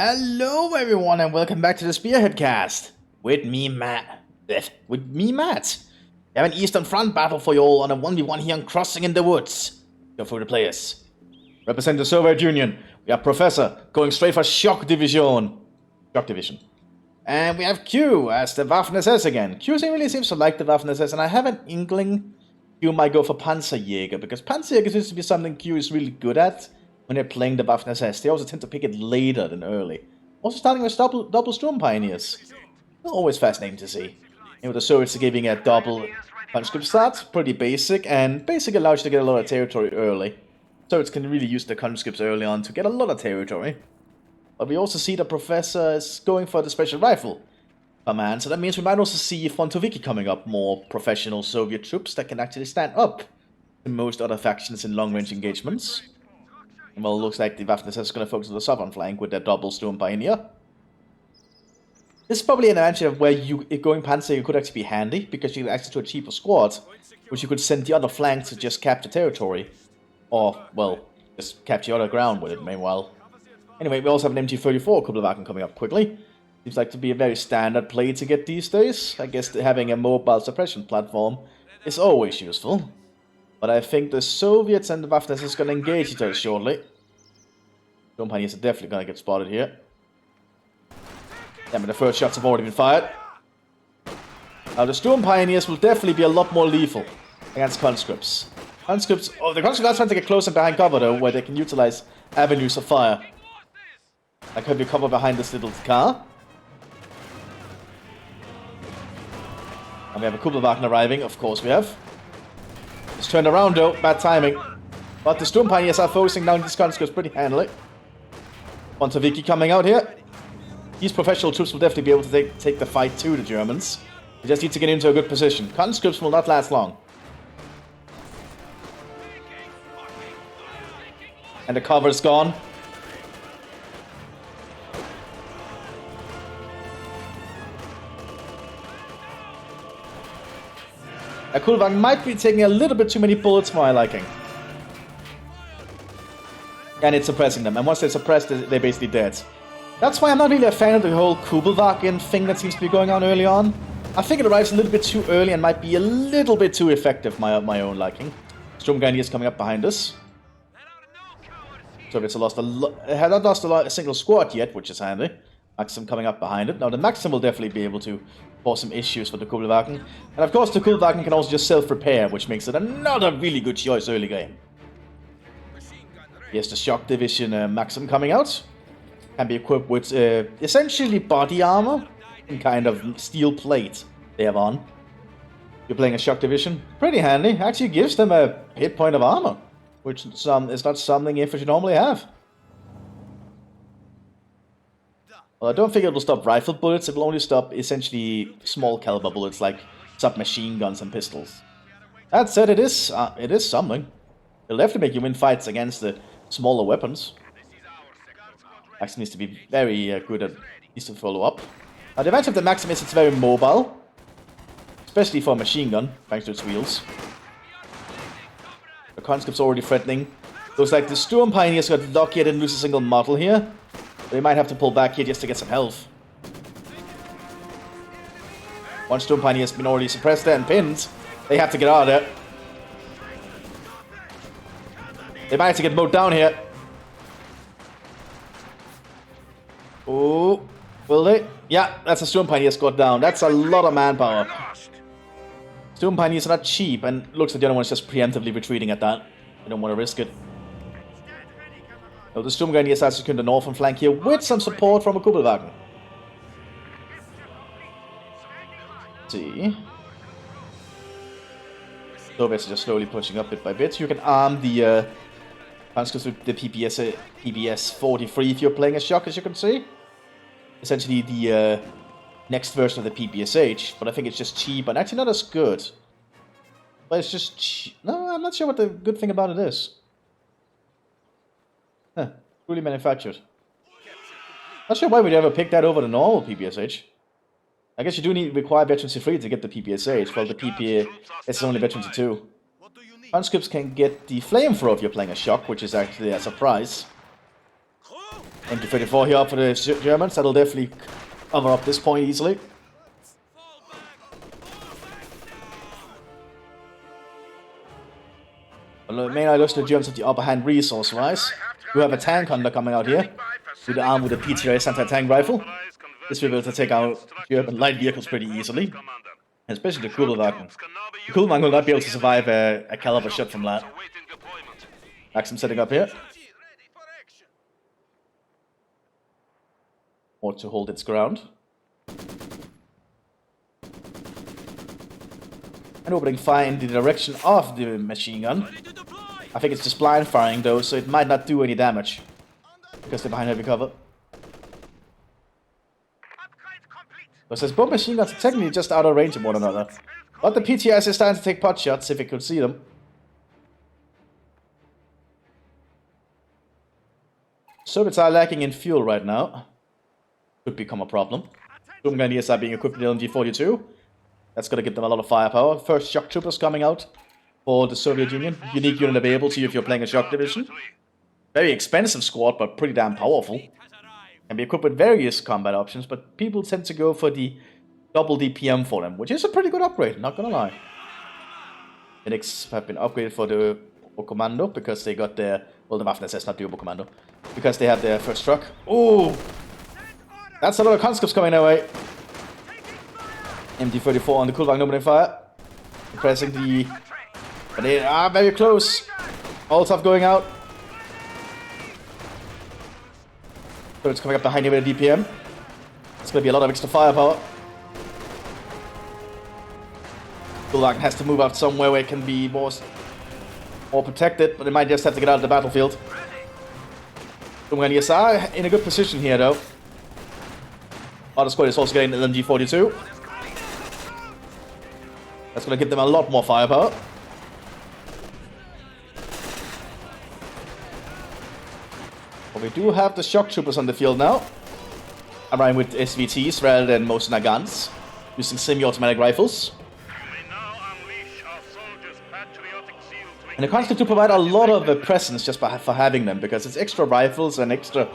Hello everyone and welcome back to the Spearhead cast. With me, Matt. We have an Eastern Front battle for you all on a 1v1 here on Crossing in the Woods. Go for the players. Represent the Soviet Union. We have Professor going straight for Shock Division. And we have Q as the Waffen-SS again. Q really seems to like the Waffen-SS, and I have an inkling Q might go for Panzerjäger, because Panzerjäger seems to be something Q is really good at when they're playing the Waffen-SS. They also tend to pick it later than early. Also starting with double Storm Pioneers. Always fascinating to see. You know, the Soviets are giving a double conscript start, pretty basic, and basic allows you to get a lot of territory early. Soviets can really use the conscripts early on to get a lot of territory. But we also see the Professor is going for the Special Rifle command, so that means we might also see Frontoviki coming up, more professional Soviet troops that can actually stand up to most other factions in long-range engagements. Well, it looks like the Waffen-SS is going to focus on the southern flank with their double Storm Pioneer. This is probably an advantage of where going Panzer could actually be handy, because you have access to a cheaper squad, which you could send the other flank to just capture territory. Or, well, just capture other ground with it, meanwhile. Anyway, we also have an MG-34 Kuppelwagen coming up quickly. Seems like to be a very standard play to get these days. I guess having a mobile suppression platform is always useful. But I think the Soviets and the Waffen-SS is going to engage each other shortly. Storm Pioneers are definitely going to get spotted here. Yeah, but the first shots have already been fired. Now the Storm Pioneers will definitely be a lot more lethal against conscripts. The conscripts are trying to get closer behind cover though, where they can utilize avenues of fire. Like have you cover behind this little car. And we have a Kuppelwagen arriving, of course we have. It's turned around though, bad timing. But the Storm Pioneers are focusing down these conscripts pretty handily. Frontoviki coming out here. These professional troops will definitely be able to take the fight to the Germans. They just need to get into a good position. Conscripts will not last long. And the cover is gone. A Kuppelwagen might be taking a little bit too many bullets for my liking. And it's suppressing them. And once they're suppressed, they're basically dead. That's why I'm not really a fan of the whole Kuppelwagen thing that seems to be going on early on. I think it arrives a little bit too early and might be a little bit too effective, my own liking. Storm Pioneer is coming up behind us. Soviets have not lost a single squad yet, which is handy. Maxim coming up behind it. Now the Maxim will definitely be able to cause some issues for the Kuppelwagen. And of course the Kuppelwagen can also just self-repair, which makes it another really good choice early game. Here's the Shock Division Maxim coming out. Can be equipped with essentially body armor and kind of steel plate they have on. You're playing a Shock Division. Pretty handy. Actually gives them a hit point of armor, which is not something infantry normally have. Well, I don't think it will stop rifle bullets. It will only stop essentially small caliber bullets like submachine guns and pistols. That said, it is something. It'll definitely make you win fights against the smaller weapons. Maxim needs to be very good at needs to follow up. Now the advantage of the Maxim is it's very mobile, especially for a machine gun, thanks to its wheels. The conscript's already threatening. Looks like the Storm Pioneers got lucky I didn't lose a single model here. They might have to pull back here just to get some health. One Storm Pioneer has been already suppressed there and pinned. They have to get out of there. They might have to get mowed down here. Oh, will they? Yeah, that's a Storm Pioneer squad down. That's a lot of manpower. Storm Pioneers are not cheap, and looks like the other one's just preemptively retreating at that. They don't want to risk it. So the Storm Pioneers are securing the northern flank here with some support from a Kuppelwagen. Let's see. Soviets are just slowly pushing up bit by bit. You can arm the conscripts with the PPS 43 if you're playing a Shock, as you can see. Essentially the next version of the PPSH, but I think it's just cheap and actually not as good. But it's just cheap. No, I'm not sure what the good thing about it is. Huh, fully manufactured. Not sure why we'd ever pick that over the normal PPSH. I guess you do require veterancy 3 to get the PPSH, while the PPA is only veterancy 2. Conscripts can get the flamethrower if you're playing a Shock, which is actually a surprise. MT-34 here up for the Germans. That'll definitely cover up this point easily. Well, mainly I look the Germans have the upper hand resource-wise. You have a tank hunter coming out here, with the arm with a PTS anti-tank rifle. This will be able to take out German light vehicles pretty easily, especially the Kugelwagen. The Kugelwagen will not be able to survive a caliber shot from that. Maxim setting up here. Or to hold its ground. And opening fire in the direction of the machine gun. I think it's just blind firing though, so it might not do any damage. Because they're behind heavy cover. Because there's both machine guns are technically just out of range of one another. But the PTS is starting to take pot shots if it could see them. Soviets are lacking in fuel right now. Could become a problem. Grenadiers are being equipped with LMG-42. That's gonna give them a lot of firepower. First shock troopers coming out for the Soviet Union. Unique unit available to you if you're playing a shock division. Very expensive squad, but pretty damn powerful. Can be equipped with various combat options, but people tend to go for the double DPM for them, which is a pretty good upgrade, not gonna lie. Medics have been upgraded for the Oberkommando because they got their, well, the Waffen-SS, not the Oberkommando, because they have their first truck. Ooh! That's a lot of conscripts coming their way. MT-34 on the Kugelwagen opening fire. Pressing the... But they are very close. Molotov going out. So it's coming up behind you with a DPM. It's going to be a lot of extra firepower. Kugelwagen has to move out somewhere where it can be more protected, but it might just have to get out of the battlefield. Grenadiers are in a good position here though. Other squad is also getting the LMG-42. That's going to give them a lot more firepower. But we do have the shock troopers on the field now. I'm running with SVTs rather than Mosin guns, using semi-automatic rifles. And the conscript to provide a lot of presence just for having them, because it's extra rifles and extra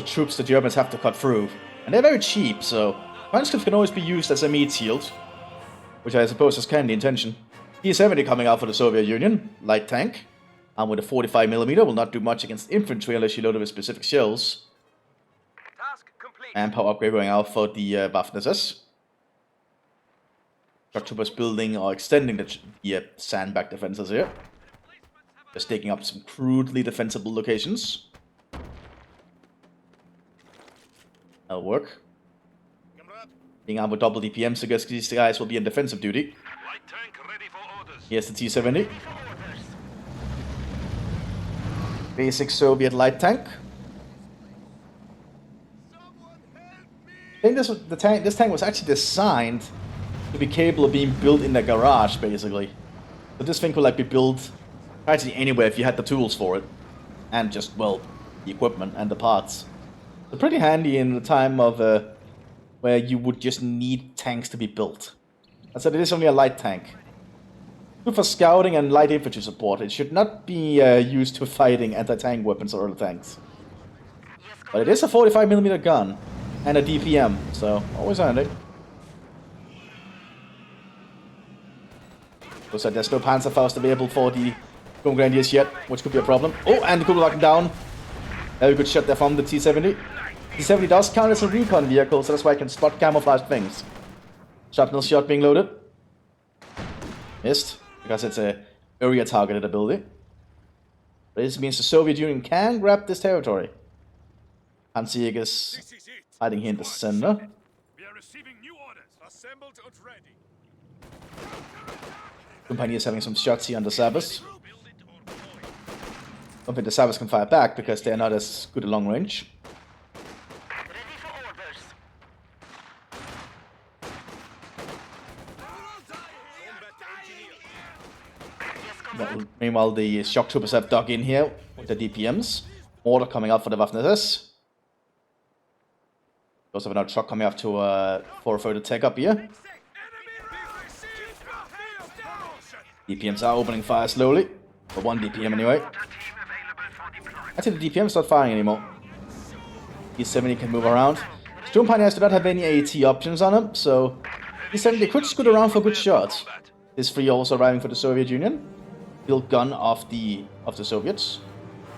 troops the Germans have to cut through. And they're very cheap, so conscripts can always be used as a meat shield, which I suppose is kind of the intention. T-70 coming out for the Soviet Union, light tank, and with a 45mm will not do much against infantry unless you load it with specific shells. And power upgrade going out for the Waffen-SS. Shock troopers building or extending the sandbag defenses here. Just taking up some crudely defensible locations. That'll work. Being armed with double DPMs, I guess these guys will be in defensive duty. Here's the T-70. Basic Soviet light tank. I think this tank was actually designed to be capable of being built in the garage, basically. So this thing could like be built practically anywhere if you had the tools for it. And just, well, the equipment and the parts. They're pretty handy in the time of where you would just need tanks to be built. I said it is only a light tank. Good for scouting and light infantry support. It should not be used to fighting anti-tank weapons or other tanks. But it is a 45mm gun and a DPM, so always handy. Looks like there's no Panzerfaust available for the Grenadiers yet, which could be a problem. Oh, and the Kugelwagen down. Very good shot there from the T-70. T-70 does count as a recon vehicle, so that's why I can spot camouflage things. Shrapnel shot being loaded. Missed, because it's a area targeted ability. But this means the Soviet Union can grab this territory. Hansig is hiding here in the center. We are receiving new orders. Assembled and ready. Company is having some shots here on the Sabres. Don't think the Sabres can fire back because they're not as good at long range. Meanwhile, the shock troopers have dug in here with the DPMs. Mortar coming up for the Waffen-SS. Also have another truck coming up to for a further tech up here. DPMs are opening fire slowly. For one DPM anyway. I think the DPM's not firing anymore. E70 can move around. Storm Pioneers do not have any AT options on them, so E70 could scoot around for good shots. This 3 also arriving for the Soviet Union. Field gun of the Soviets.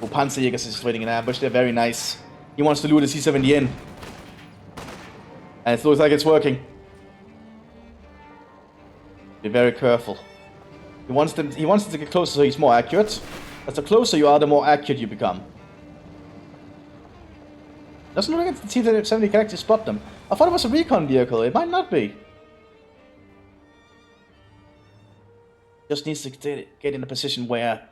Oh, Panzerjägers is waiting in ambush. They're very nice. He wants to lure the C-70 in. And it looks like it's working. Be very careful. He wants them to get closer so he's more accurate. But the closer you are, the more accurate you become. Doesn't look like the T-70 can actually spot them. I thought it was a recon vehicle. It might not be. Just needs to get in a position where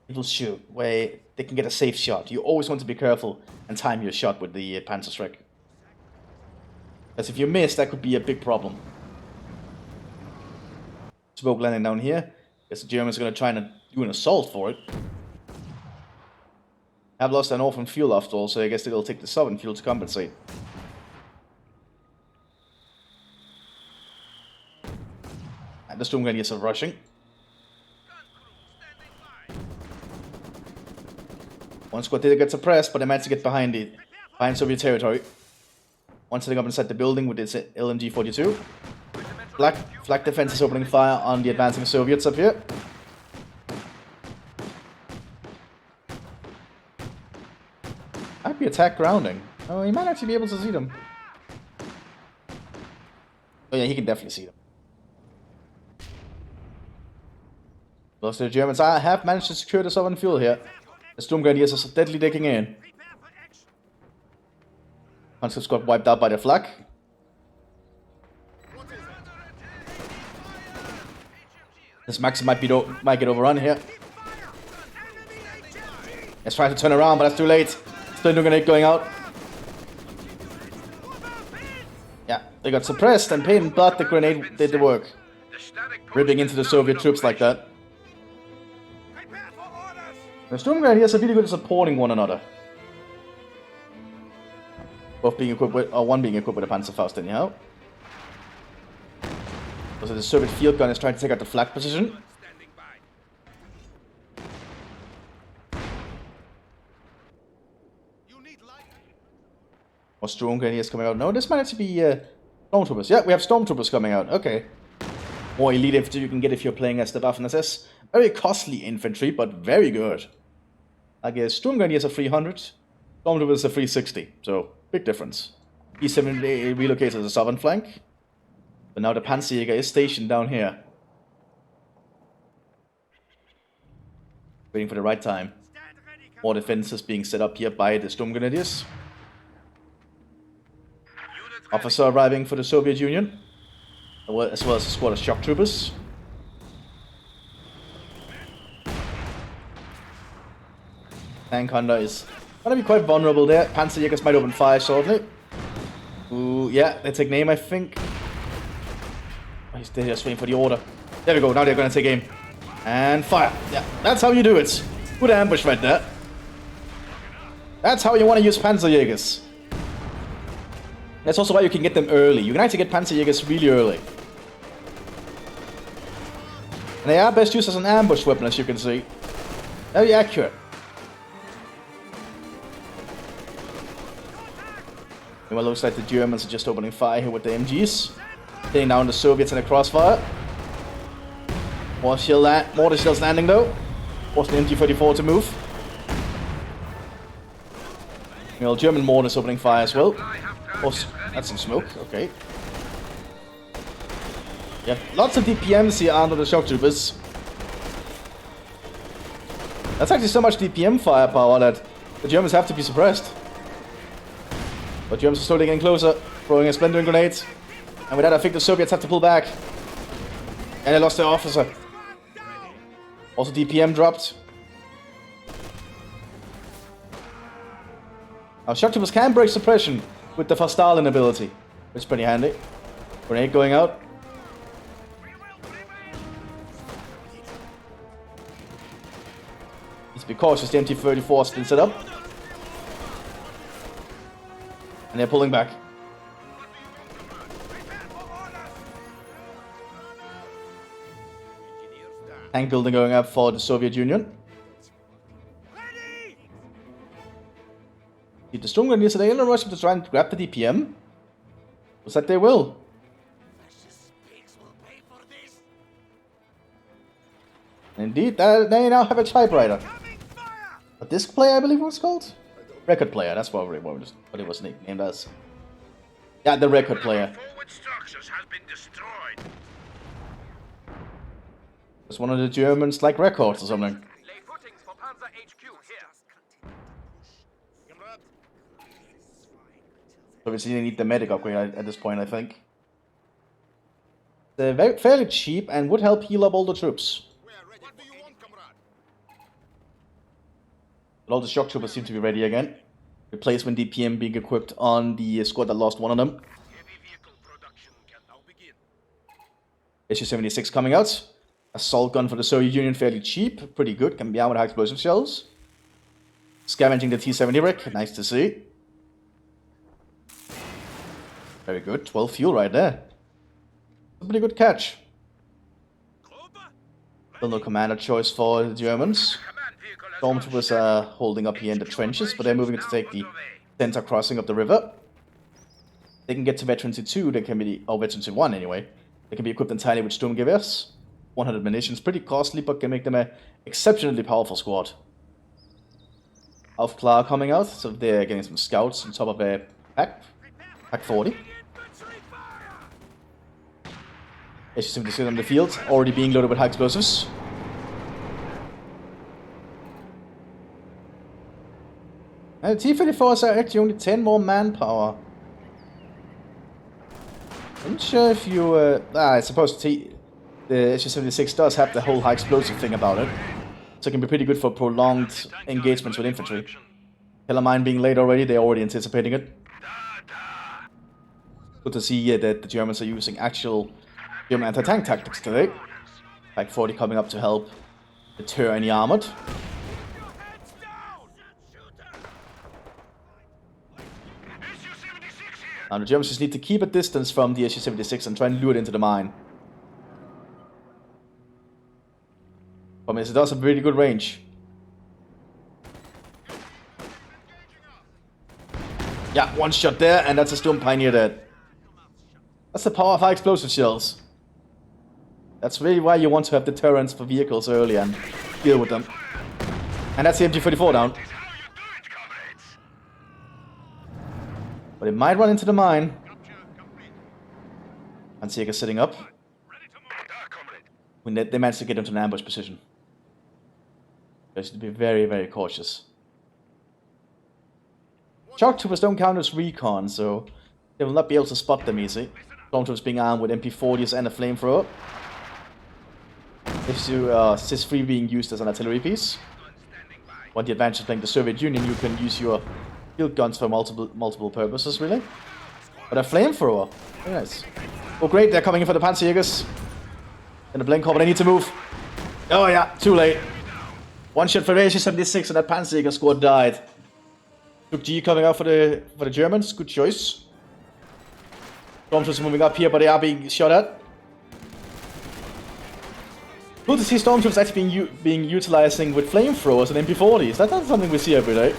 it will shoot, where they can get a safe shot. You always want to be careful and time your shot with the Panzerschreck. Because if you miss, that could be a big problem. Smoke landing down here. Guess the Germans are going to try and do an assault for it. Have lost an orphan fuel after all, so I guess they'll take the southern fuel to compensate. And the Storm Grenadiers are rushing. One squad did get suppressed, but they managed to get behind Soviet territory. Once they got inside the building with its LMG-42. Flak defense is opening fire on the advancing Soviets up here. Might be attack grounding. Oh, he might actually be able to see them. Oh yeah, he can definitely see them. Most of the Germans have managed to secure the southern fuel here. The Storm Grenadiers are steadily digging in. Concepts got wiped out by the flak. This Maxim might get overrun here. Let's try to turn around, but that's too late. Still no grenade going out. Yeah, they got suppressed and pain, but the grenade did the work. Ripping into the Soviet troops like that. The Storm Grenadiers are really good at supporting one another. Both being equipped with, or one being equipped with a Panzerfaust anyhow. Also the Soviet field gun is trying to take out the flak position. More Storm Grenadiers coming out. No, this might actually be Stormtroopers. Yeah, we have Stormtroopers coming out. Okay. More elite infantry you can get if you're playing as the Waffen-SS. Very costly infantry, but very good. I guess Storm Grenadiers are 300. Stormtroopers are 360. So, big difference. E-70 relocates to the southern flank. But now the Panzerjäger is stationed down here. Waiting for the right time. More defenses being set up here by the Storm Grenadiers. Officer arriving for the Soviet Union. As well as a squad of shock troopers. Tank Hunter is gonna be quite vulnerable there. Panzerjägers might open fire shortly. Ooh, yeah, they take name, I think. Oh, he's just waiting for the order. There we go, now they're gonna take aim. And fire. Yeah, that's how you do it. Good ambush right there. That's how you want to use Panzerjägers. That's also why you can get them early. You can actually get Panzerjägers really early. And they are best used as an ambush weapon, as you can see. Very accurate. Well, it looks like the Germans are just opening fire here with the MGs. Taking down the Soviets in a crossfire. More shells landing though. Forcing the MG-34 to move. Well, German mortars opening fire as well. Oh, that's some smoke, okay. Yeah, lots of DPMs here under the shock troopers. That's actually so much DPM firepower that the Germans have to be suppressed. But Germans are slowly getting closer, throwing a splintering grenades. And with that, I think the Soviets have to pull back. And they lost their officer. Also DPM dropped. Now shock troopers can break suppression with the Fastalin ability, which is pretty handy. Grenade going out. Let's be cautious, the MT-34 has been set up. And they're pulling back. Tank building going up for the Soviet Union. Keep the Storm Grenadiers at the inner rush to try and grab the DPM. Looks like they will. Indeed, they now have a typewriter. A disc player, I believe it was called? Record player, that's what it was named as. Yeah, the record player. It's one of the Germans like records or something. Obviously, they need the medic upgrade at this point, I think. They're fairly cheap and would help heal up all the troops. But all the shock troopers seem to be ready again. Replacement DPM being equipped on the squad that lost one of them. Su-76 coming out. Assault gun for the Soviet Union, fairly cheap. Pretty good, can be armed with high explosive shells. Scavenging the T-70 wreck, nice to see. Very good, 12 fuel right there. A pretty good catch. Still no commander choice for the Germans. Stormtroopers are holding up here in the trenches, but they're moving to take the center crossing of the river. They can get to Veterancy 2, they can be, or Veterancy 1 anyway. They can be equipped entirely with Sturmgewehrs. 100 munitions, pretty costly, but can make them an exceptionally powerful squad. Aufklar coming out, so they're getting some scouts on top of a pack 40. Su-76 on the field, already being loaded with high explosives. And the T-34s are actually only 10 more manpower. I'm not sure if you... I suppose the Su-76 does have the whole high explosive thing about it. So it can be pretty good for prolonged engagements with infantry. Killer mine being laid already, they're already anticipating it. Good to see that the Germans are using actual German anti-tank tactics today. Pack 40 coming up to help deter any armored. Now the Germans just need to keep a distance from the Su-76 and try and lure it into the mine. Problem is, it does have really good range. Yeah, one shot there, and that's a Storm Pioneer dead. That's the power of high explosive shells. That's really why you want to have deterrence for vehicles early and deal with them. And that's the MG-44 down. But it might run into the mine. And SEGA sitting up. When they managed to get into an ambush position. They should be very, very cautious. Shock troopers don't count as recon, so they will not be able to spot them easy. Stormtroopers being armed with MP40s and a flamethrower. Cis-3 being used as an artillery piece. One the advantage of playing the Soviet Union, you can use your field guns for multiple purposes, really. But a flamethrower, very nice. Oh great, they're coming in for the Panzerjägers. And the blink hole, but they need to move. Oh yeah, too late. One shot for Su-76 and that Panzerjäger squad died. Took G coming out for the Germans, good choice. Stormtroopers moving up here, but they are being shot at. Cool to see Stormtroopers actually being utilizing with flamethrowers and MP40s. That's not something we see every day.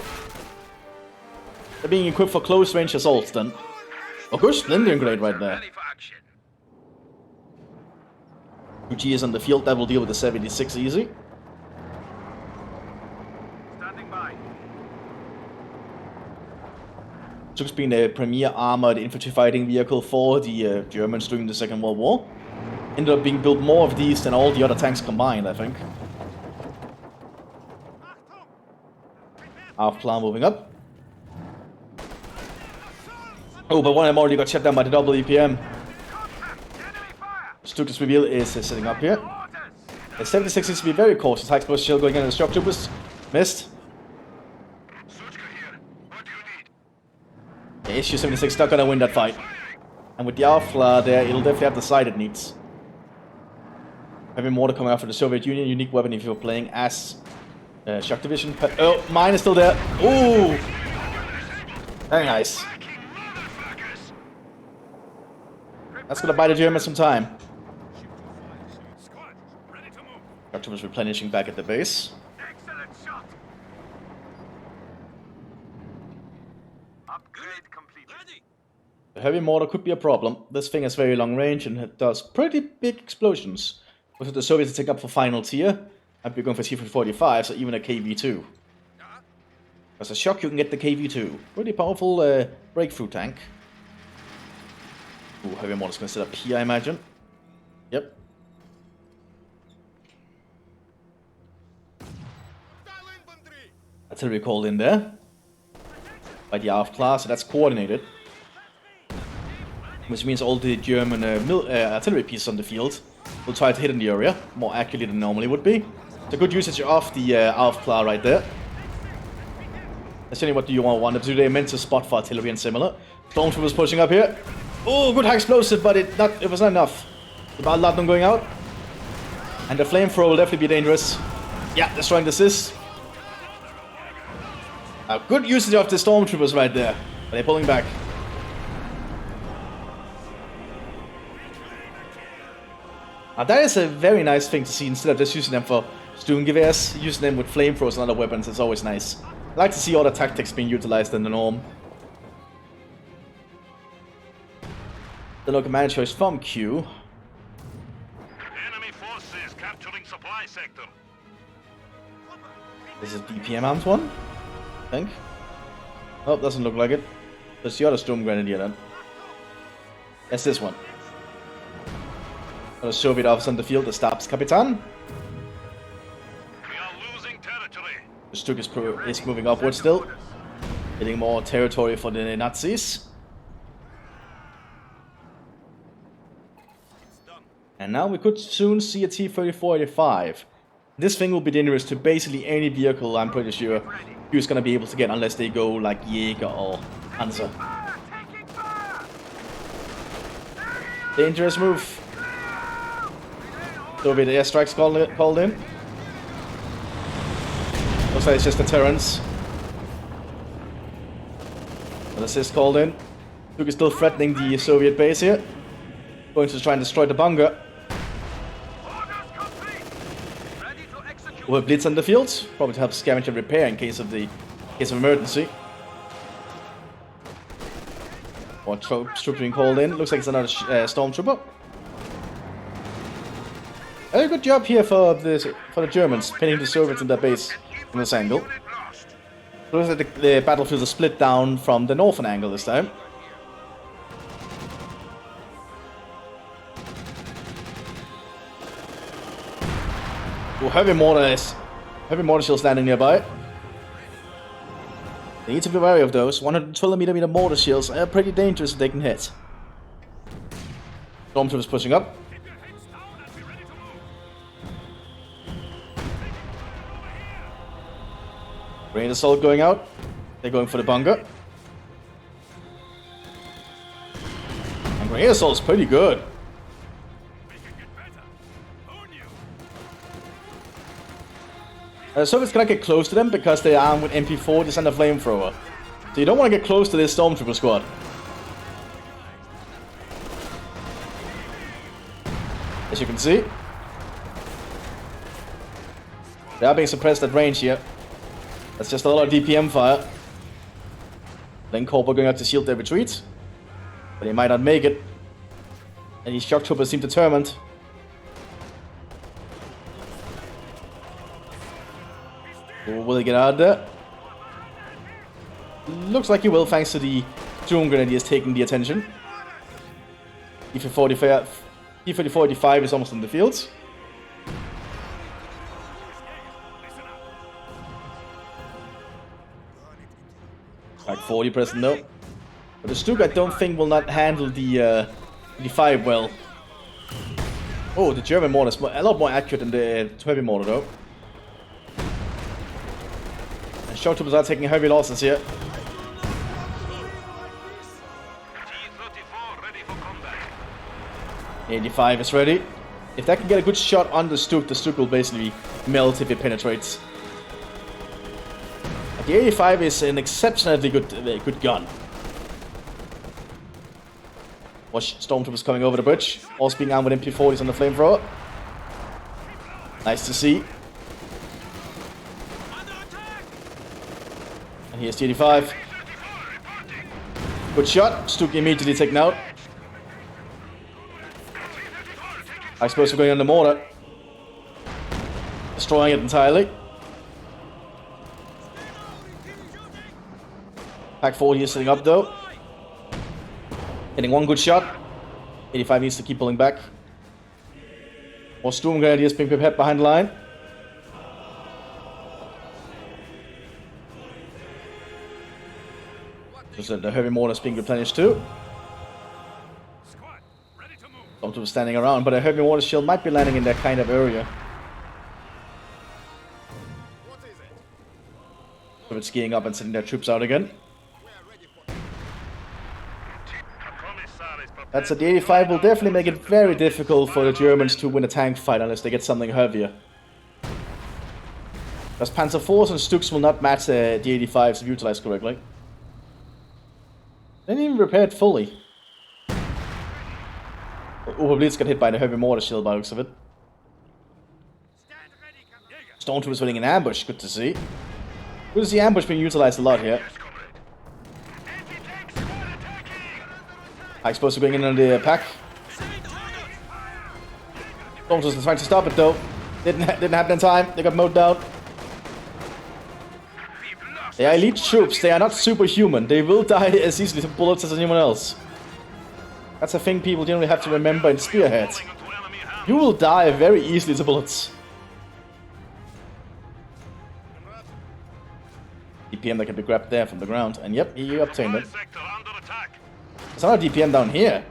They're being equipped for close range assaults then. Oh, good splintering grenade right there. 2G is on the field, that will deal with the 76 easy. Took's been a premier armored infantry fighting vehicle for the Germans during the Second World War. Ended up being built more of these than all the other tanks combined, I think. Aufklar moving up. Oh, but one of them already got shut down by the double EPM. Stuka's reveal is sitting up here. The 76 needs to be very cautious. High explosive shell going in, and the shock troopers missed. The Su-76 not gonna win that fight. And with the Aufklar there, it'll definitely have the side it needs. Having more to come out for the Soviet Union, unique weapon if you're playing as Shock Division. Oh, mine is still there. Ooh! Very nice. That's gonna buy the Germans some time. Shock Troopers replenishing back at the base. The heavy mortar could be a problem. This thing has very long range and it does pretty big explosions. With the Soviets to take up for final tier, I'd be going for T-45, so even a KV-2. As a shock, you can get the KV-2. Pretty powerful breakthrough tank. Ooh, heavy mortar's gonna set up here, I imagine. Yep. Artillery called in there by the ARF class, so that's coordinated. Which means all the German artillery pieces on the field will try to hit in the area more accurately than normally would be. It's a good usage of the ARF class right there. That's only what you want to do. They're meant to spot for artillery and similar. Stormtroopers pushing up here. Oh, good high explosive, but it was not enough. About a lot of them going out. And the flamethrower will definitely be dangerous. Yeah, destroying the Sys. Good usage of the Stormtroopers right there. But they're pulling back. Now that is a very nice thing to see. Instead of just using them for Sturmgewehrs, using them with flamethrowers and other weapons is always nice. I like to see all the tactics being utilized in the norm. The local command choice from Q. Enemy forces capturing supply sector. This is DPM armed one, I think. Oh, doesn't look like it. That's the other Storm Grenadier then. That's this one. A Soviet officer on the field, the Stabskapitan. We are losing territory. The Stuk is moving upwards still. Getting more territory for the Nazis. And now we could soon see a T-34-85. This thing will be dangerous to basically any vehicle, I'm pretty sure, who's gonna be able to get unless they go like Jaeger or Panzer. Dangerous move. Soviet airstrikes called in. Looks like it's just deterrence. An assist called in. Duke is still threatening the Soviet base here. Going to try and destroy the bunker. We'll blitz on the field, probably to help scavenge and repair in case of emergency. More troops being called in. Looks like it's another stormtrooper. A good job here for the Germans, pinning the Soviets in their base from this angle. Looks like the battlefield is split down from the northern angle this time. Ooh, heavy mortar shells standing nearby. They need to be wary of those. 112mm mortar shells are pretty dangerous if they can hit. Stormtroopers pushing up. Rain assault going out. They're going for the bunker. And rain assault is pretty good. Soviets cannot get close to them because they are armed with MP40s and a flamethrower. So you don't want to get close to this Stormtrooper squad. As you can see, they are being suppressed at range here. That's just a lot of DPM fire. Link Corporal going out to shield their retreat. But he might not make it. And these shock troopers seem determined. Will he get out of there? Looks like he will, thanks to the Doom Grenadiers taking the attention. T-34-85 is almost in the field. Like 40 present though. But the Stuk I don't think will not handle the 5 well. Oh, the German mortar is a lot more accurate than the heavy mortar though. And shock troopers are taking heavy losses here. T-34 ready for combat. 85 is ready. If that can get a good shot on the Stuk will basically melt if it penetrates. The 85 is an exceptionally good gun. Watch Stormtroopers coming over the bridge. Also being armed with MP40s on the flamethrower. Nice to see. And here's the 85. Good shot. Stuk immediately taken out. I suppose we're going on the mortar. Destroying it entirely. Pack 4 here sitting up though. Hitting one good shot. 85 needs to keep pulling back. More Storm Grenadiers being prepared behind the line. So the heavy mortars being replenished too. Stormtroopers standing around, but a heavy mortar shield might be landing in that kind of area. So it's skiing up and sending their troops out again. That's a D85 will definitely make it very difficult for the Germans to win a tank fight unless they get something heavier. Because Panzer IVs and Stuks will not match the D85s if utilized correctly. They didn't even repair it fully. Oberblitz got hit by the heavy mortar shield by the looks of it. Stormtroopers winning an ambush, good to see. Good to see ambush being utilized a lot here. I suppose we're going in on the pack. Stormtroopers are trying to stop it though. Didn't happen in time. They got mowed down. They are elite troops. They are not superhuman. They will die as easily to bullets as anyone else. That's a thing people generally have to remember in Spearhead. You will die very easily to bullets. DPM that can be grabbed there from the ground. And yep, he obtained it. There's not a DPM down here.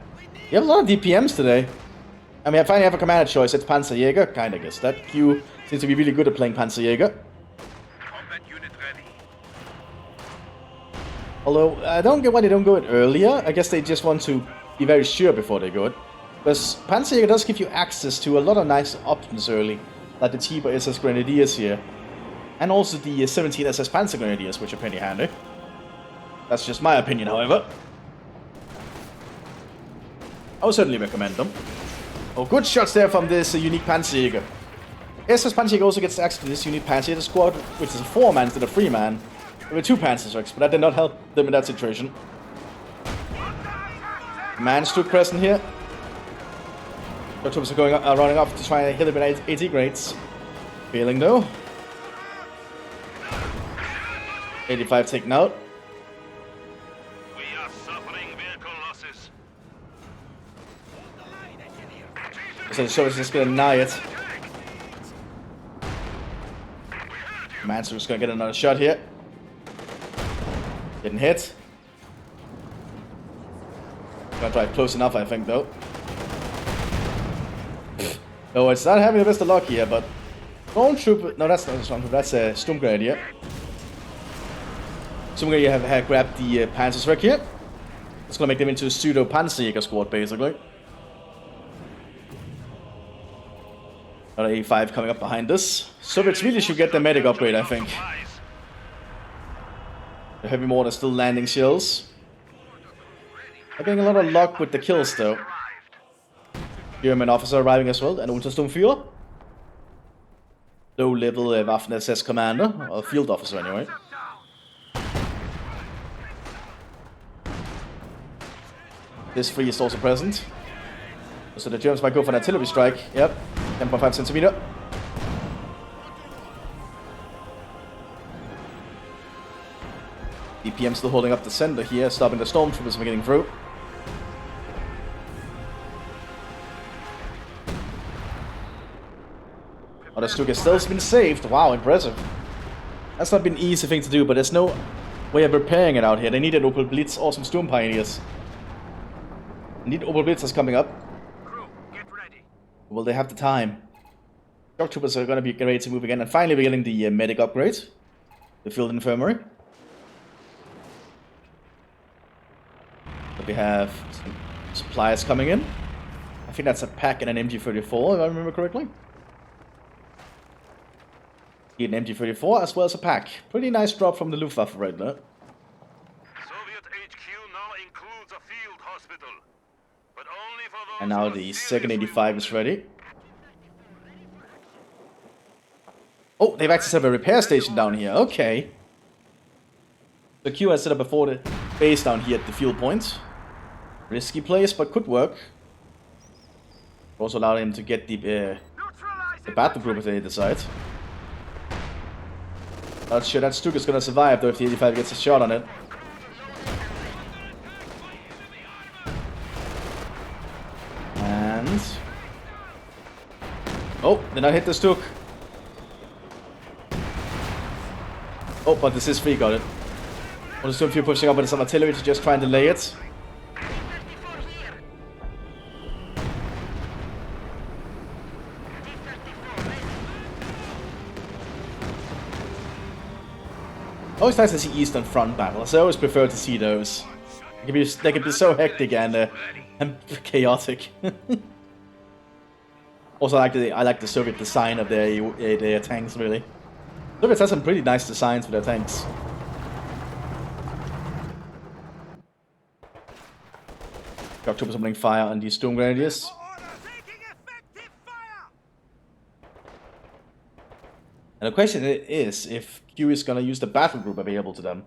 You have a lot of DPMs today. I mean, I finally have a commander choice. It's Panzerjäger. Kinda guess that. Q seems to be really good at playing Panzerjäger. Although, I don't get why they don't go it earlier. I guess they just want to be very sure before they go it. Because Panzerjäger does give you access to a lot of nice options early. Like the cheaper SS Grenadiers here. And also the 17 SS Panzer Grenadiers, which are pretty handy. That's just my opinion, however. I would certainly recommend them. Oh, good shots there from this unique Panzerjäger. SS Panzerjäger also gets access to this unique Panzerjäger squad, which is a 4-man instead of a 3-man. There were 2 Panzerjägers, but that did not help them in that situation. Stuk present here. The troops are running off to try and hit him with 80 grades. Failing though. 85 taken out. We are suffering vehicle losses. So it's just gonna deny it. Stuk's gonna get another shot here. Didn't hit. Gonna drive close enough, I think, though. No, it's not having the best of luck here, but Stormtrooper. No, that's not a Stormtrooper. That's a Storm Grenadier. Storm Grenadier have grabbed the Panzerschreck here. It's gonna make them into a pseudo Panzerjäger squad, basically. Another A5 coming up behind this. Soviets really should get the medic upgrade, I think. The heavy mortar still landing shells. I'm getting a lot of luck with the kills though. German officer arriving as well, and Untersturmführer. Low level Waffen SS commander, or field officer anyway. This 3 is also present. So the Germans might go for an artillery strike. Yep, 10.5 centimeter. DPM still holding up the center here, stopping the Stormtroopers from getting through. Oh, the Stuk has still been saved. Wow, impressive. That's not been an easy thing to do, but there's no way of repairing it out here. They need an Opel Blitz, awesome Storm Pioneers. They need Opel Blitzers coming up. Crew, get ready. Will they have the time? Shock Troopers are going to be ready to move again, and finally we're getting the medic upgrade. The field infirmary. But we have some supplies coming in. I think that's a pack and an MG34, if I remember correctly. Get an MG34 as well as a pack. Pretty nice drop from the Luftwaffe right there. Soviet HQ now includes a field hospital, but only for those. And now the second 85 is ready. Oh, they've actually set up a repair station down here. Okay. The Q has set up before the base down here at the fuel point. Risky place, but could work. Also allow him to get the battle group if they decide. Not sure that Stuk is gonna survive though if the 85 gets a shot on it. And... oh, did not hit the Stuk. Oh, but this is free, got it. I'll assume if you're pushing up with some artillery to just try and delay it. Always nice to see Eastern Front battles. I always prefer to see those. They can be so hectic and chaotic. Also, I like the Soviet design of their tanks, really. Soviets have some pretty nice designs for their tanks. Shock troopers opening fire on these Storm Grenadiers. And the question is if Q is gonna use the battle group available to them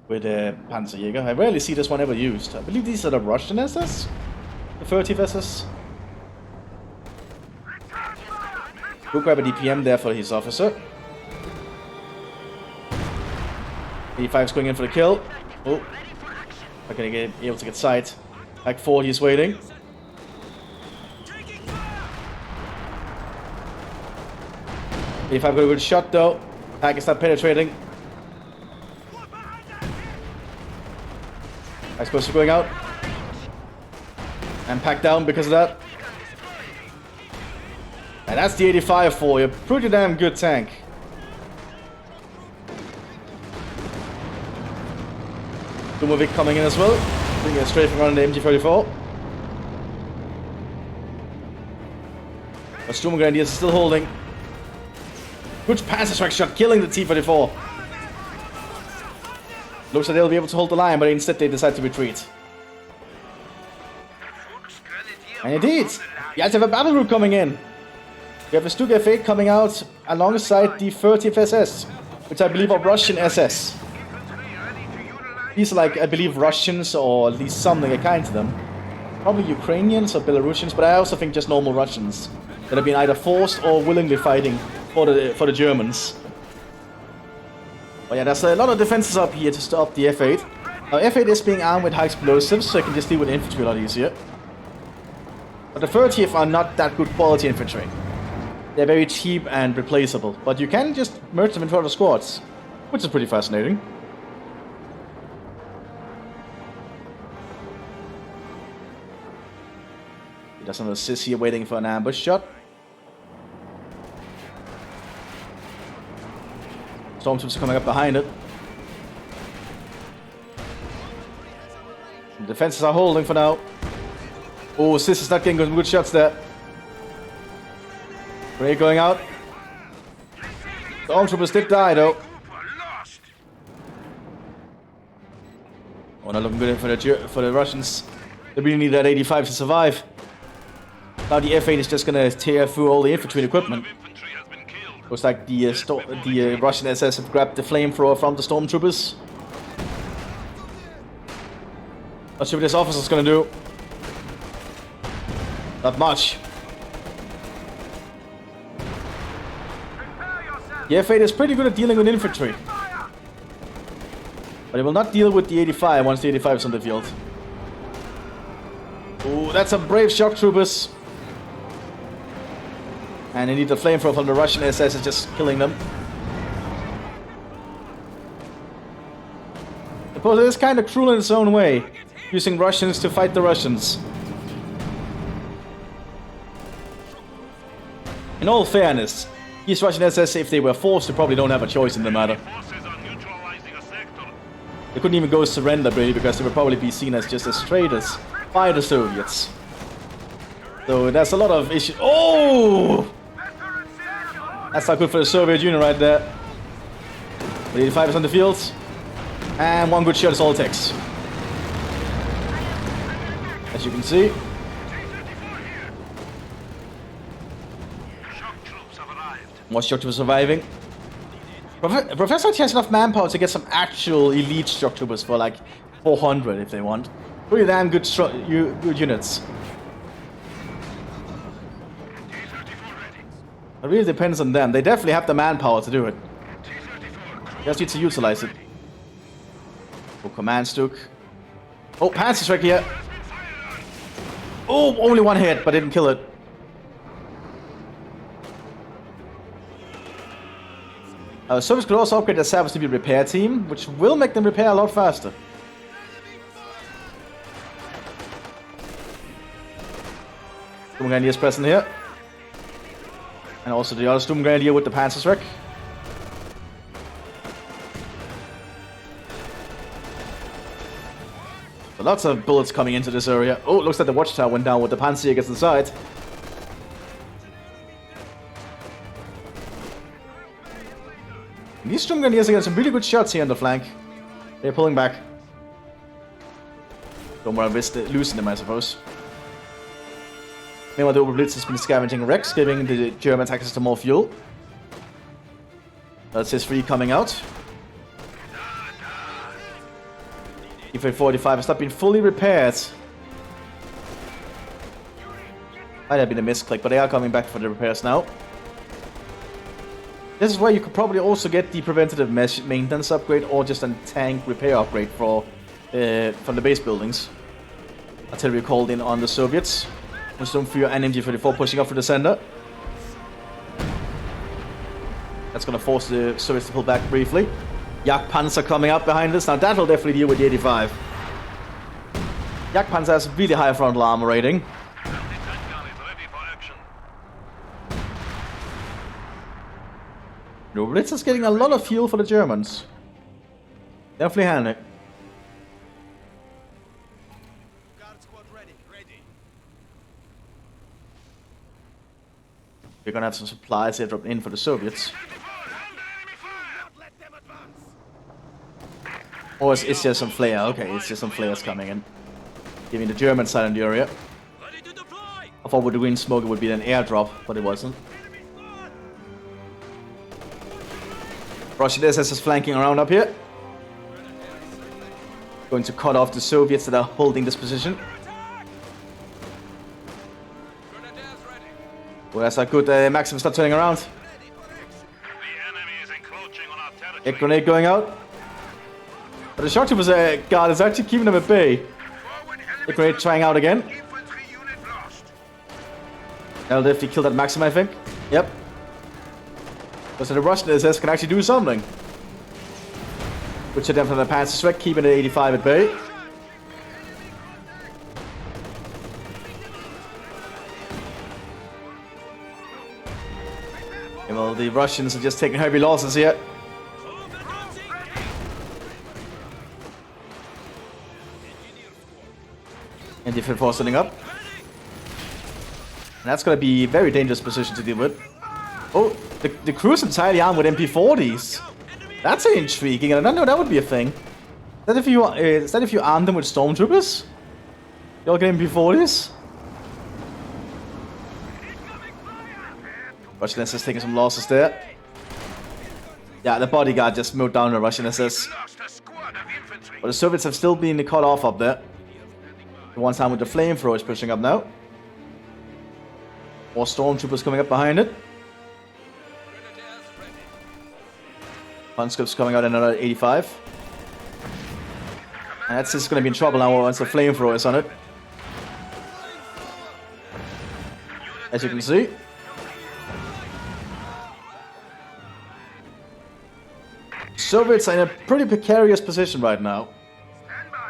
with Panzerjäger. I rarely see this one ever used. I believe these are the Russian SS? The 30th SS? Go grab a DPM there for his officer. 85's going in for the kill. Oh, not gonna be able to get sight. Back 40 is waiting. If I've got a good shot though, Pack is not penetrating. I suppose we're going out. And Pack down because of that. And that's the 85 for you. Pretty damn good tank. Dumovic coming in as well. Bringing a straight from running the MG34. But Storm Grenadiers is still holding. Good Panzer strike shot, killing the T-34. Looks like they'll be able to hold the line, but instead they decide to retreat. And indeed, you guys have a battle group coming in. You have a Stuk F8 coming out alongside the 30th SS, which I believe are Russian SS. These are like, I believe, Russians, or at least something akin to them. Probably Ukrainians or Belarusians, but I also think just normal Russians that have been either forced or willingly fighting for the Germans. But yeah, there's a lot of defenses up here to stop the F8. Now, F8 is being armed with high explosives, so I can just deal with infantry a lot easier. But the 30th are not that good quality infantry. They're very cheap and replaceable, but you can just merge them into other squads, which is pretty fascinating. He does another Sis here waiting for an ambush shot. Stormtroopers are coming up behind it. The defenses are holding for now. Oh, Sis is not getting good shots there. Ray going out. Stormtroopers did die though. Oh, not looking good for the Russians. They really need that 85 to survive. Now the F8 is just gonna tear through all the infantry and equipment. Looks like the Russian SS have grabbed the flamethrower from the Stormtroopers. Not sure what this officer's gonna do. Not much. The F8 is pretty good at dealing with infantry. But it will not deal with the 85 once the 85 is on the field. Ooh, that's some brave shock troopers. And they need the flamethrower from the Russian SS is just killing them. I suppose it is kind of cruel in its own way, using Russians to fight the Russians. In all fairness, these Russian SS, if they were forced, they probably don't have a choice in the matter. They couldn't even go surrender, really, because they would probably be seen as just as traitors by the Soviets. So there's a lot of issues. Oh! That's not good for the Soviet Union right there. But 85 is on the field. And one good shot is all it takes. As you can see. More shock troopers surviving. Professor has enough manpower to get some actual elite shock troopers for like 400 if they want. Pretty damn good, good units. It really depends on them. They definitely have the manpower to do it. Just need to utilize it. Oh, command Stuk. Oh, Panzerschreck here. Oh, only one hit, but didn't kill it. Service could also upgrade their Sabres to be a repair team, which will make them repair a lot faster. Sturmgrenadier is present here. And also the other Sturmgrenadier with the Panzerschreck. So lots of bullets coming into this area. Oh, looks like the watchtower went down with the Panzerjägers inside. These Sturmgrenadiers are getting some really good shots here on the flank. They're pulling back. Don't worry, losing them, I suppose. Meanwhile, the Oberblitz has been scavenging wrecks, giving the Germans access to more fuel. That's his 3 coming out. E-45 has not been fully repaired. Might have been a misclick, but they are coming back for the repairs now. This is where you could probably also get the preventative maintenance upgrade or just a tank repair upgrade for from the base buildings. Artillery called in on the Soviets. Sturmführer and MG-34 pushing up for the center. That's going to force the Soviets to pull back briefly. Jagdpanzer coming up behind us. Now that'll definitely deal with the 85. Jagdpanzer has really high frontal armor rating. The Blitz is getting a lot of fuel for the Germans. Definitely handy. We're gonna have some supplies here dropped in for the Soviets. Or it's just some flare. Okay, it's just some flares coming in. Giving the German side in the area. I thought with the green smoke it would be an airdrop, but it wasn't. Russian SS is flanking around up here. Going to cut off the Soviets that are holding this position. Well, that's not good. Maxim start turning around. A grenade going out. But the shock troopers guard is actually keeping them at bay. A grenade trying out again. That'll definitely kill that Maxim, I think. Yep. So the Russian SS can actually do something. Which are definitely the Panzerschreck, keeping the 85 at bay. Okay, well, the Russians are just taking heavy losses here. And the force setting up. And that's going to be a very dangerous position to deal with. Oh, the crew's entirely armed with MP40s. That's intriguing. I don't know that would be a thing. Is that if you arm them with stormtroopers? You'll get MP40s? Russian SS taking some losses there. Yeah, the bodyguard just mowed down the Russian SS. But the Soviets have still been cut off up there. The one time with the flamethrower is pushing up now. More stormtroopers coming up behind it. Conscripts coming out in another 85. And that's just going to be in trouble now once the flamethrower is on it. As you can see. Soviets are in a pretty precarious position right now.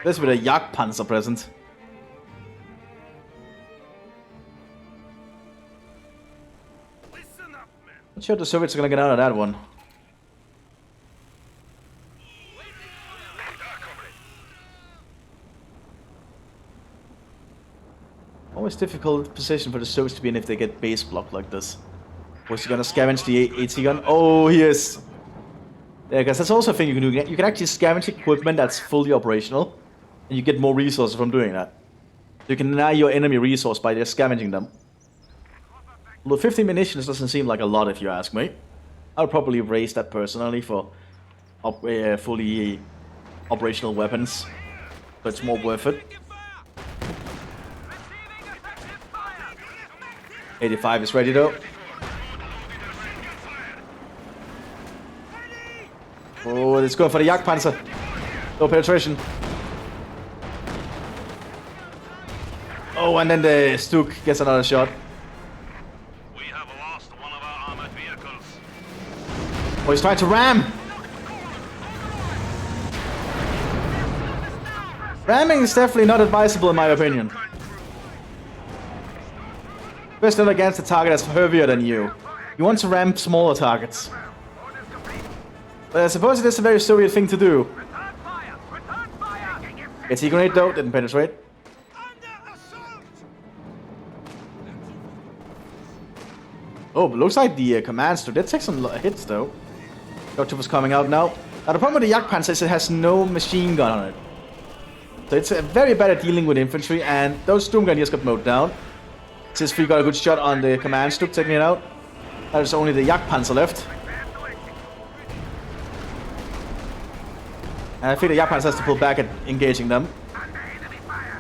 This with a Jagdpanzer present. Not sure the Soviets are going to get out of that one. Always difficult position for the Soviets to be in if they get base blocked like this. Was he gonna scavenge the AT gun? Oh, he is. Yeah, guys, that's also a thing you can do. You can actually scavenge equipment that's fully operational, and you get more resources from doing that. You can deny your enemy resource by just scavenging them. Although 15 munitions doesn't seem like a lot if you ask me. I would probably raise that personally for fully operational weapons. but it's more worth it. 85 is ready though. Oh, let's go for the Jagdpanzer. No penetration. Oh, and then the Stuk gets another shot. We have lost one of our armored vehicles. Oh, he's trying to ram. Ramming is definitely not advisable in my opinion. Especially not against a target that's heavier than you. You want to ram smaller targets. But I suppose it is a very Soviet thing to do. Gets he grenade though, didn't penetrate. Oh, but looks like the commands did take some hits though. Doctor was coming out now. Now the problem with the Jagdpanzer is it has no machine gun on it. So it's very bad at dealing with infantry, and those Storm Gunners got mowed down. Since we got a good shot on the command Stuk taking it out. There's only the Jagdpanzer left. And I think the Jagdpanzer has to pull back at engaging them.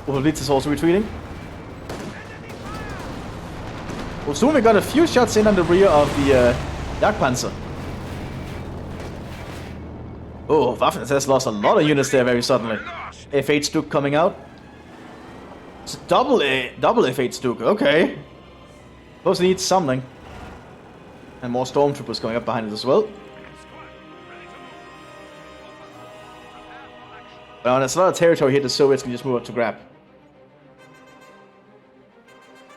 Mthis is also retreating. Well, soon we got a few shots in on the rear of the Jagdpanzer. Oh, Waffen has lost a lot of units there very suddenly. F8 Stuk coming out. It's a double F8 Stuk, okay. Supposed to need something. And more stormtroopers coming up behind it as well. Well, there's a lot of territory here the Soviets can just move up to grab.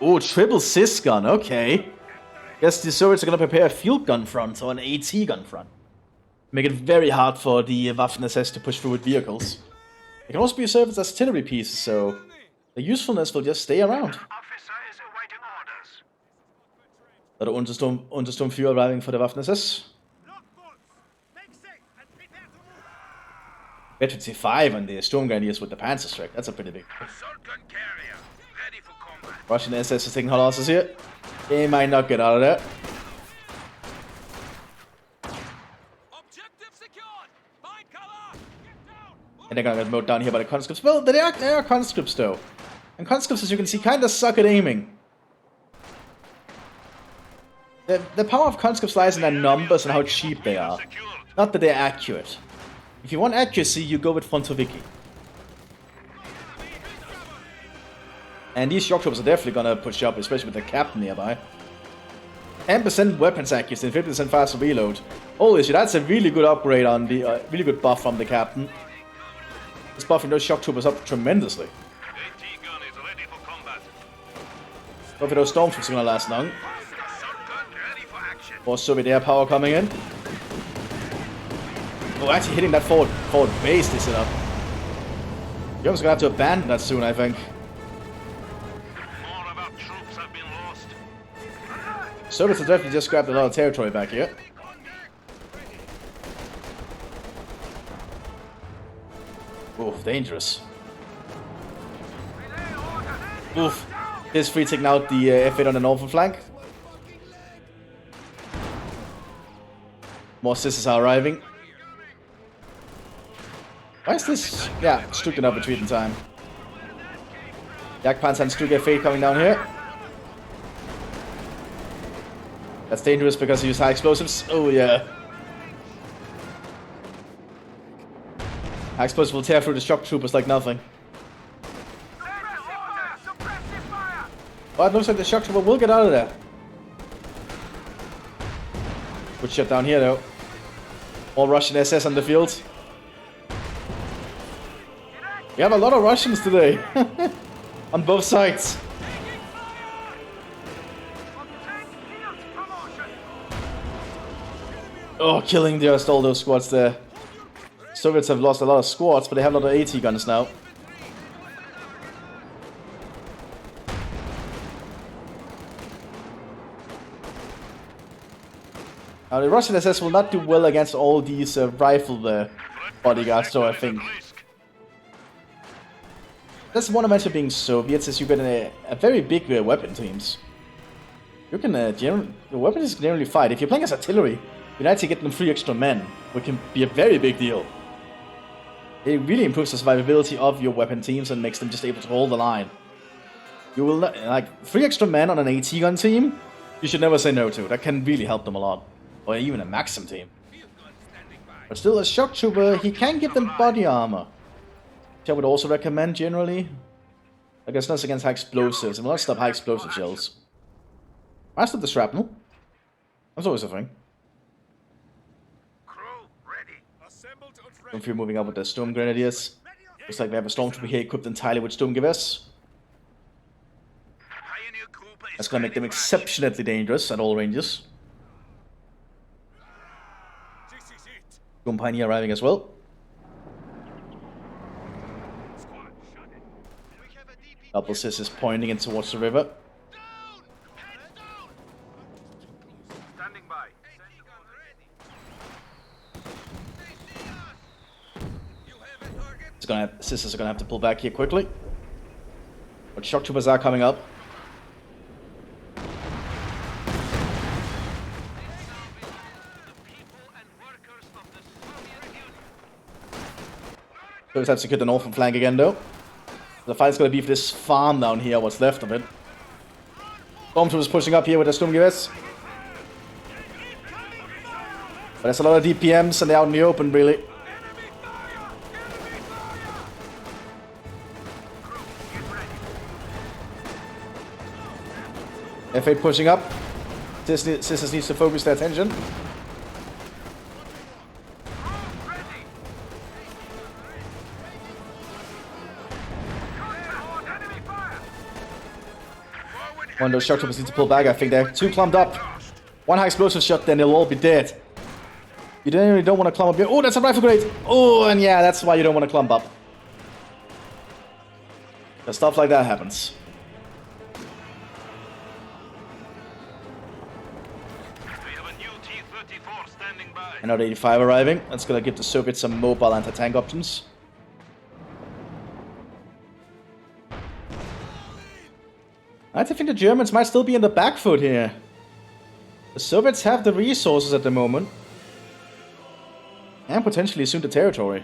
Oh, triple Cis gun, okay. Guess the Soviets are gonna prepare a field gun front or an AT gun front. Make it very hard for the Waffen SS to push through with vehicles. They can also be served as artillery pieces, so the usefulness will just stay around. A lot of Untersturmführer arriving for the Waffen SS. Veteran C5 and the Storm Gunners with the Panzer Strike. That's a pretty big. Russian SS is taking hot losses here. They might not get out of there. And they're gonna get mowed down here by the conscripts. Well, they are conscripts though. And conscripts, as you can see, kinda suck at aiming. The power of conscripts lies in their numbers and how cheap they are. Not that they're accurate. If you want accuracy, you go with Frontoviki. And these shock troopers are definitely gonna push up, especially with the captain nearby. 10% weapons accuracy and 50% faster reload. Holy shit, that's a really good upgrade on the really good buff from the captain. It's buffing those shock troopers up tremendously. Hopefully those stormtroopers are gonna last long. More Soviet air power coming in. Oh, actually hitting that forward base they set up. You're almost gonna have to abandon that soon, I think. More of our troops have been lost. Soviets have definitely just grabbed a lot of territory back here. Oof, dangerous. Oof. Here's free taking out the F8 on the northern flank. More sisters are arriving. Why is this? Yeah, Stuk did not retreat in time. Jagdpanzer and Stuk F8 coming down here. That's dangerous because he used high explosives. Oh yeah. High explosives will tear through the shock troopers like nothing. Oh, it looks like the shock trooper will get out of there. Good shot down here though. All Russian SS on the field. We have a lot of Russians today. On both sides. Oh, killing just all those squads there. Soviets have lost a lot of squads, but they have a lot of AT guns now. Now the Russian SS will not do well against all these rifle bodyguards, so I think. That's one advantage of being Soviets, is you get a very big weapon teams. You can the weapons generally fight. If you're playing as artillery, you can actually get them 3 extra men, which can be a very big deal. It really improves the survivability of your weapon teams and makes them just able to hold the line. You will, like, 3 extra men on an AT gun team, you should never say no to. That can really help them a lot. Or even a Maxim team. But still, a shock trooper, he can give them body armor. Which I would also recommend generally. I guess that's against high explosives, and will not stop high explosive shells. Master the shrapnel. That's always a thing. If you're moving up with the Storm Grenadiers. Looks like we have a Stormtrooper here equipped entirely with Storm Givers. That's gonna make them exceptionally dangerous at all ranges. Storm Pioneer arriving as well. Double Sis is pointing in towards the river. Sisters are gonna have to pull back here quickly. But shock troopers are coming up. First have secured the northern flank again though. The fight's gonna be for this farm down here, what's left of it. Stormtroopers pushing up here with the Sturmgewehr. But there's a lot of DPMs and they're out in the open really. F8 pushing up. Sisters needs to focus their attention. One of those shock troopers need to pull back. I think they're too clumped up. One high explosive shot, then they'll all be dead. You really don't want to clump up here. Oh, that's a rifle grenade. Oh, and yeah, that's why you don't want to clump up. Because stuff like that happens. Another 85 arriving. That's gonna give the Soviets some mobile anti-tank options. I think the Germans might still be in the back foot here. The Soviets have the resources at the moment. And potentially soon the territory.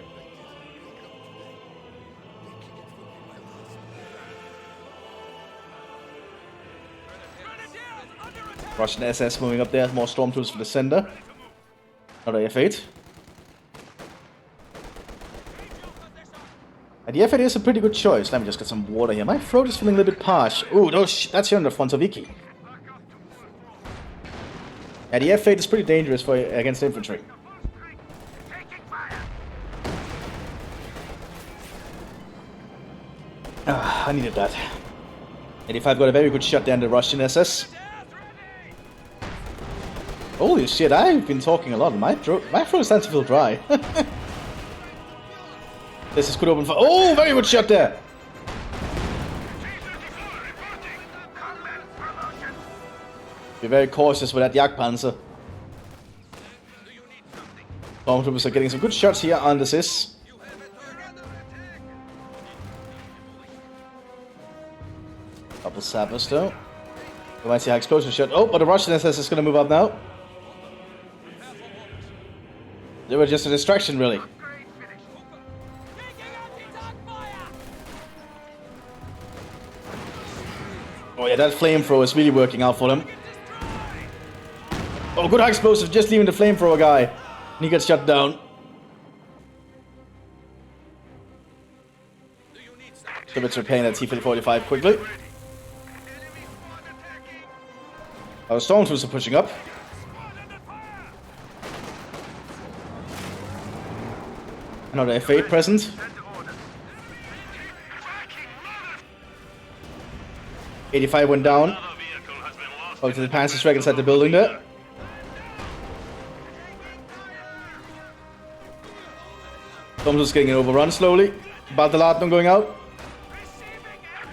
Russian SS moving up there. More stormtroopers for the center. Another F8. And the F8 is a pretty good choice. Let me just get some water here. My throat is feeling a little bit parched. Ooh, that's here on the Frontoviki. Yeah, the F8 is pretty dangerous for against infantry. I needed that. 85 got a very good shot there in the Russian SS. Holy shit, I've been talking a lot. My throat starts to feel dry. This is good open for. Oh, very good shot there. Be very cautious with that Jagdpanzer. Stormtroopers are getting some good shots here on the Sis. Couple sappers though. We might see high explosive shot. Oh, but the Russian SS is going to move up now. They were just a distraction, really. Oh yeah, that flamethrower is really working out for them. Oh, good high explosive, just leaving the flamethrower guy. And he gets shut down. So it's repaying that T-45 quickly. Our stormtroopers are pushing up. Another F8 present. 85 went down. Over to the Panzer Strike inside the building there. Stormtroopers getting an overrun slowly. Baltalatno going out.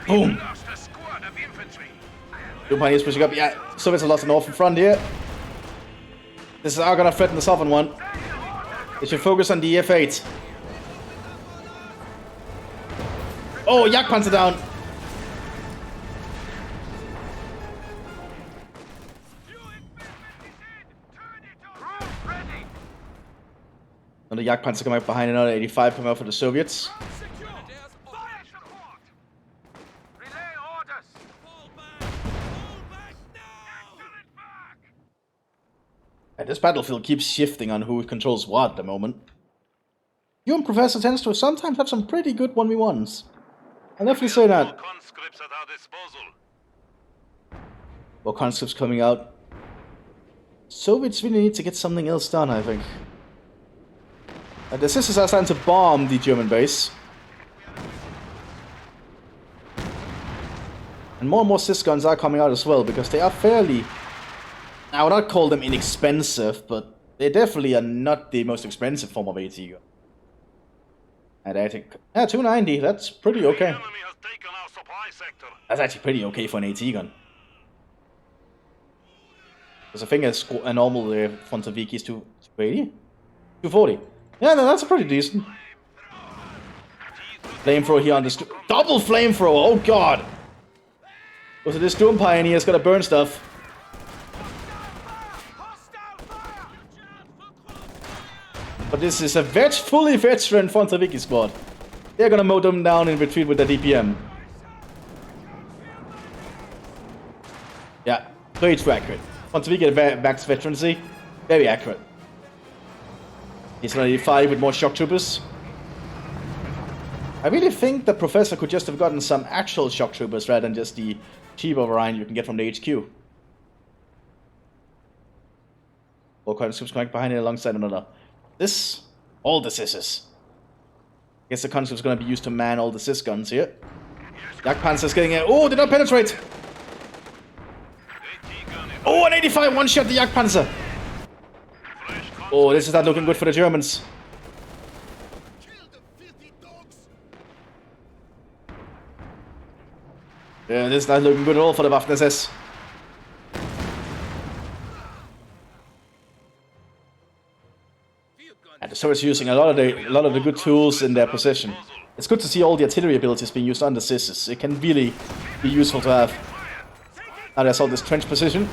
Boom! Two Pioneers pushing up. Yeah, Soviets have lost the northern front here. This is our gonna threaten the southern one. They should focus on the F8. Oh, Jagdpanzer down. And the Jagdpanzer coming up behind another 85 coming out for the Soviets. And this battlefield keeps shifting on who controls what at the moment. You and Professor tends to sometimes have some pretty good 1v1s. I'll definitely say that. Conscripts at our disposal. More conscripts coming out. Soviets really need to get something else done, I think. And the sisters are starting to bomb the German base. And more Sis guns are coming out as well, because they are fairly... I would not call them inexpensive, but they definitely are not the most expensive form of AT gun. And I think... Yeah, 290, that's pretty okay. The enemy has taken our supply sector. That's actually pretty okay for an AT gun. Because I think a normal Fontaviki is 280? 240. Yeah, no, that's pretty decent. Flamethrower here on the... Double flamethrower, oh god! So this Doom Pioneer's gotta burn stuff. But this is a fully veteran Fontaviki squad. They're gonna mow them down in retreat with the DPM. Yeah, very too accurate. Fontaviki at max veterancy, very accurate. He's gonna need 5 with more shock troopers. I really think the Professor could just have gotten some actual shock troopers rather than just the cheap variant you can get from the HQ. All conscripts coming behind it alongside another. This, all the Sisses. I guess the conscript's gonna be used to man all the Sis guns here. Jagdpanzer's getting it. Oh, did not penetrate! Oh, an 85 one-shot the Jagdpanzer! Oh, this is not looking good for the Germans. Yeah, this is not looking good at all for the Waffen-SS. And the Soviets are using a lot of the good tools in their possession. It's good to see all the artillery abilities being used on the Sisses. It can really be useful to have. Now there's all this trench position.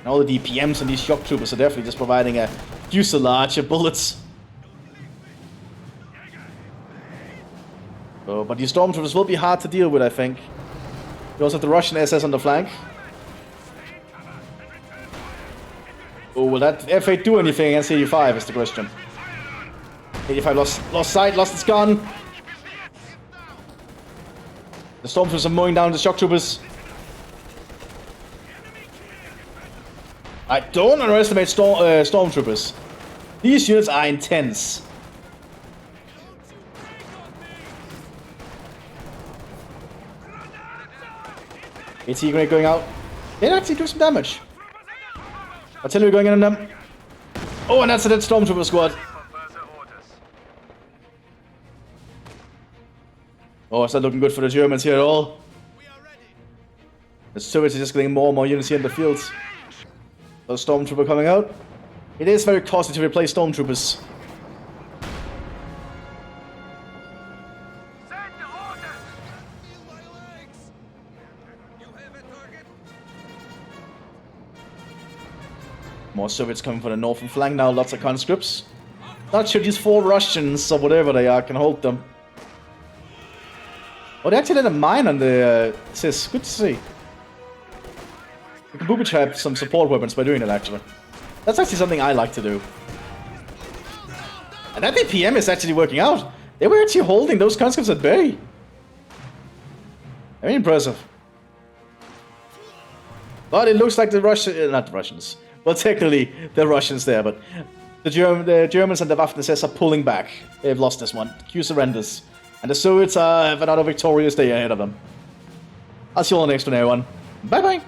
And all the DPMs and these shock troopers are definitely just providing a fuselage of bullets. Oh, but these stormtroopers will be hard to deal with, I think. We also have the Russian SS on the flank. Oh, will that F8 do anything against 85 is the question. 85 lost sight, lost its gun. The stormtroopers are mowing down the shock troopers. I don't underestimate stormtroopers. These units are intense. AT grenade going out. It actually do some damage. Artillery going in on them. Oh, and that's a dead stormtrooper squad. Oh, it's not looking good for the Germans here at all. The Soviets are just getting more and more units here in the fields. Those stormtrooper coming out. It is very costly to replace stormtroopers. More Soviets coming from the northern flank now, lots of conscripts. Not sure these 4 Russians, or whatever they are, can hold them. Oh, they actually had a mine on the Sis. Good to see. You can booby trap some support weapons by doing it, actually. That's actually something I like to do. And that DPM is actually working out. They were actually holding those conscripts at bay. Very impressive. But it looks like the not the Russians. Well, technically, the Russians there, but the Germans and the Waffen-SS are pulling back. They've lost this one. Q surrenders. And the Soviets have another victorious day ahead of them. I'll see you all next one, everyone. Bye-bye.